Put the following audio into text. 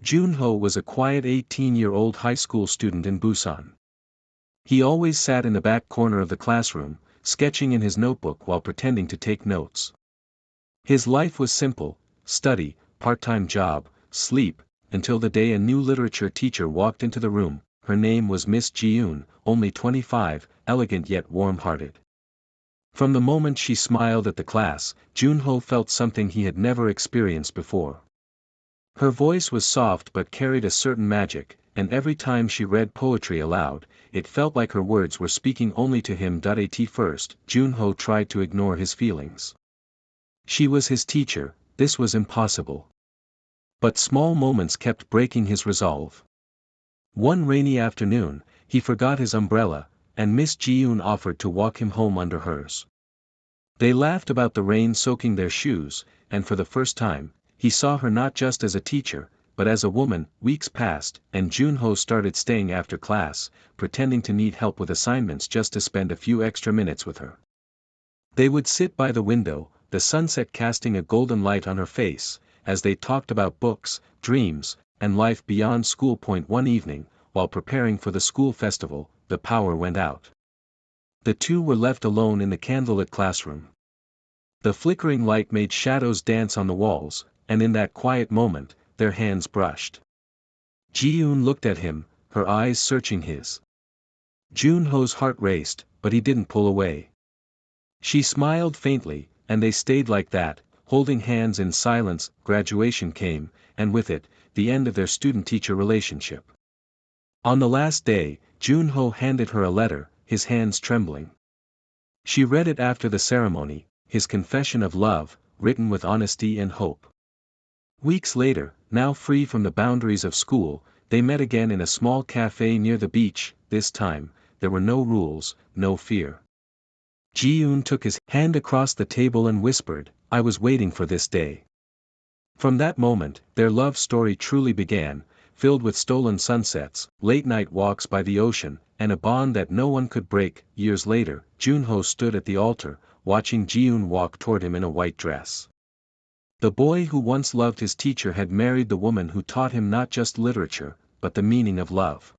Junho was a quiet 18-year-old high school student in Busan. He always sat in the back corner of the classroom, sketching in his notebook while pretending to take notes. His life was simple: study, part-time job, sleep, until the day a new literature teacher walked into the room. Her name was Miss Ji-yoon, only 25, elegant yet warm-hearted. From the moment she smiled at the class, Junho felt something he had never experienced before. Her voice was soft but carried a certain magic, and every time she read poetry aloud, it felt like her words were speaking only to him. At first, Junho tried to ignore his feelings. She was his teacher, this was impossible. But small moments kept breaking his resolve. One rainy afternoon, he forgot his umbrella, and Miss Ji-yoon offered to walk him home under hers. They laughed about the rain soaking their shoes, and for the first time, he saw her not just as a teacher, but as a woman. Weeks passed, and Junho started staying after class, pretending to need help with assignments just to spend a few extra minutes with her. They would sit by the window, the sunset casting a golden light on her face, as they talked about books, dreams, and life beyond school. One evening, while preparing for the school festival, the power went out. The two were left alone in the candlelit classroom. The flickering light made shadows dance on the walls, and in that quiet moment, their hands brushed. Ji-yoon looked at him, her eyes searching his. Junho's heart raced, but he didn't pull away. She smiled faintly, and they stayed like that, holding hands in silence. Graduation came, and with it, the end of their student-teacher relationship. On the last day, Junho handed her a letter, his hands trembling. She read it after the ceremony, his confession of love, written with honesty and hope. Weeks later, now free from the boundaries of school, they met again in a small cafe near the beach. This time, there were no rules, no fear. Ji-yoon took his hand across the table and whispered, "I was waiting for this day." From that moment, their love story truly began, filled with stolen sunsets, late-night walks by the ocean, and a bond that no one could break. Years later, Junho stood at the altar, watching Ji-yoon walk toward him in a white dress. The boy who once loved his teacher had married the woman who taught him not just literature, but the meaning of love.